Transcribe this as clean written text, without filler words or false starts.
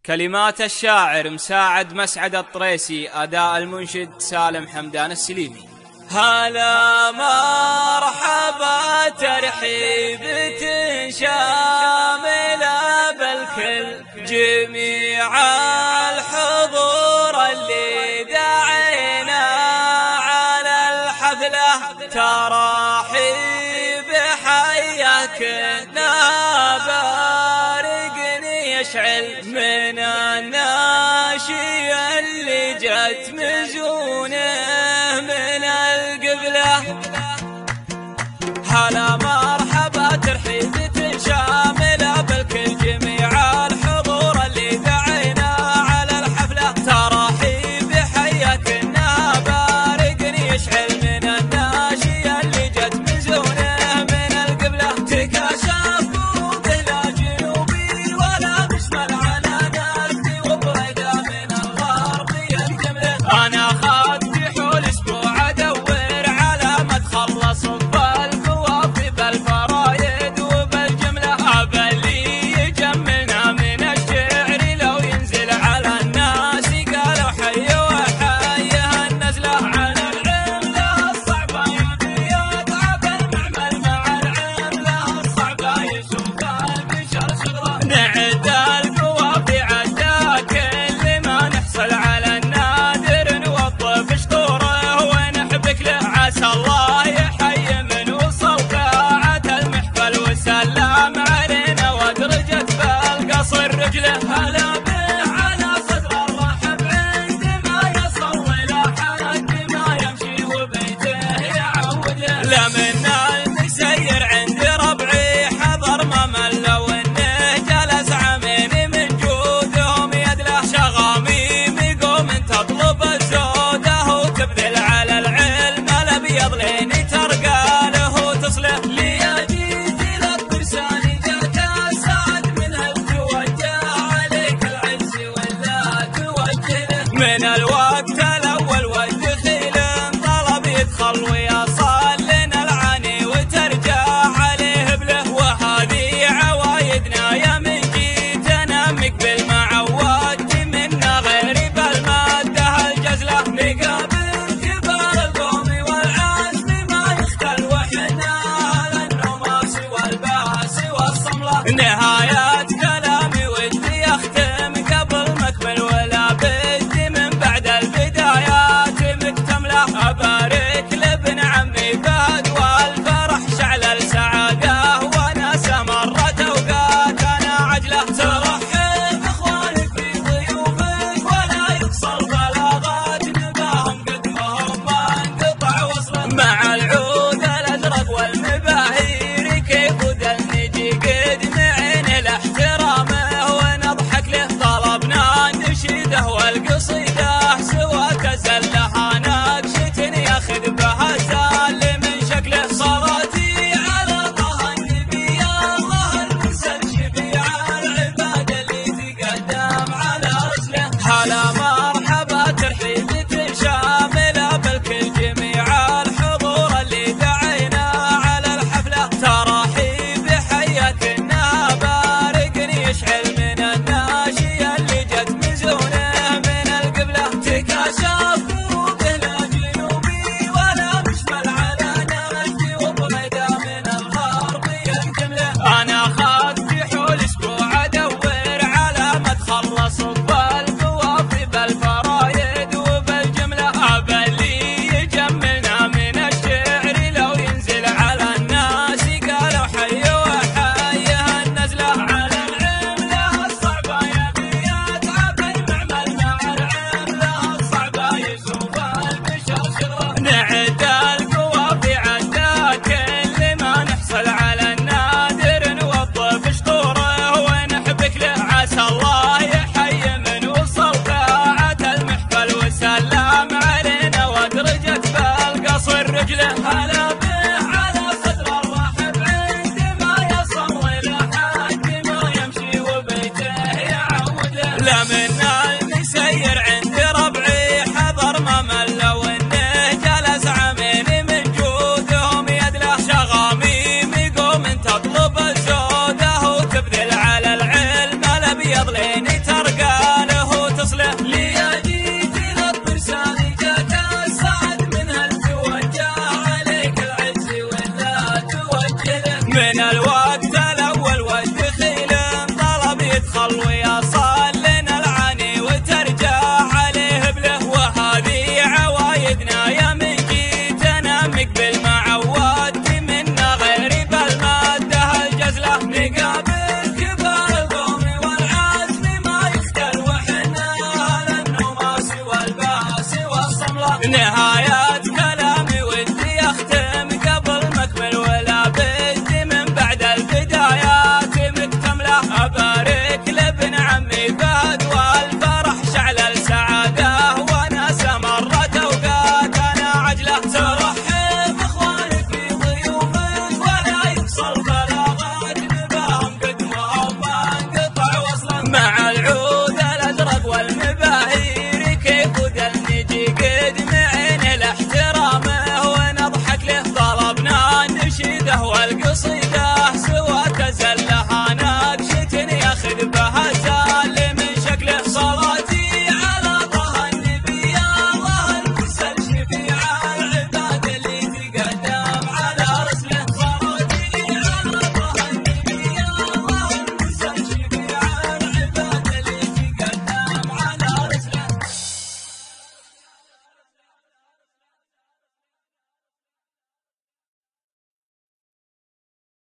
كلمات الشاعر مساعد مسعد الطريسي، أداء المنشد سالم حمدان السليمي. هلا مرحبا ترحيبة شاملة بالكل، جميع الحضور اللي دعينا على الحفلة، تراحيب حياكنا بارق يشعل من الناشي اللي جت مزونه من القبلة. هلا مرحبا ترحيبة شاملة بالكل، جميع الحضور اللي دعينا على الحفلة، تراحيب حياكنا بارق يشعل من الناشي اللي جت مزونه من القبلة. تكاشف فوقه لا جنوبي ولا مشمل على نفسي، وبريدة من الغرب الجملة. أنا خدت حول أسبوع أدور على ما تخلص بالقوافي بالفرايد وبالجملة، أبلي يجملنا من الشعر لو ينزل على الناس قالوا حي وحي هالنزلة. على العملة الصعبة يبي يتعب المعمل مع العملة الصعبة يشوف البشر شغله، نعد القوافي عدا كل ما نحصل على النادر نوظف شطوره ونحبك له. عسى الله يحيي من وصل قاعة المحفل وسلام علينا ودرجت بالقصر رجله. هلا به على صدر الرحب عندما يصل إلى حد ما يمشي وبيته يعود له. لمن المسير عند ربعي حضر ما مل وانه جلس عامين من جودهم يدله، شغاميم يقوم تطلب الزوده وتبذل على العلم الابيض لين ترقى له تصله. ليجيت للطرسان جات السعد من التوجه عليك العز ولا توجه له. من الوقت الاول والدخيل طلب يدخل ويصل لنا العاني وترجع عليه بله، وهذه عوايدنا يا من جيت انامك بالمعود منا غير بالماده الجزله. نقابل كبار القوم والعزم ما يختل وحنا على النماس والباس والصمله. نهاية كلامي ودي اختم قبل ما اكمل ولا بدي من بعد البدايات مكتمله. ابارك لابن عمي فهد والفرح شعل السعاده وناس مرت اوقات انا عجله. ترحب اخوانك في ضيوفك ولا يقصر بلاغات نباهم قدمهم ما انقطع وصله. مع العود الازرق والمباهير كيف ودل نجي قد معين لاحترامه ونضحك له. طلبنا نشيده والقصيده سوا تزلها ناقشة ياخذ بها زال من شكله. صلاتي على طه النبي الله المرسل شفيع العباد اللي تقدم على رسله. هلا مرحبا ترحيبة شاملة بالكل، جميع الحضور اللي دعينا على الحفلة، تراحيب حياكنا بارق يشعل من الناشي اللي جت مزونه من القبلة. تكاشف فوقه لا جنوبي ولا مشمل على نفسي، وبريدة من الغرب الجملة. أنا خدت حول أسبوع أدور على ما تخلص بالقوافي بالفرايد وبالجملة، أبلي يجملنا من الشعر لو ينزل على الناس قالوا حي وحي هالنزلة. على العملة الصعبة يبي يتعب المعمل مع العملة الصعبة يشوف البشر شغله، نعد القوافي عدا كل ما نحصل على النادر نوظف شطوره ونحبك له. عسى الله يحيي من وصل قاعة المحفل وسلام علينا ودرجت بالقصر رجله. هلا به على صدر الرحب عندما يصل إلى حد ما يمشي وبيته يعود له. لمن المسير عند ربعي حضر ما مل وانه جلس عامين من جودهم يدله، شغاميم يقوم تطلب الزوده وتبذل على العلم الابيض لين ترقى خلو يا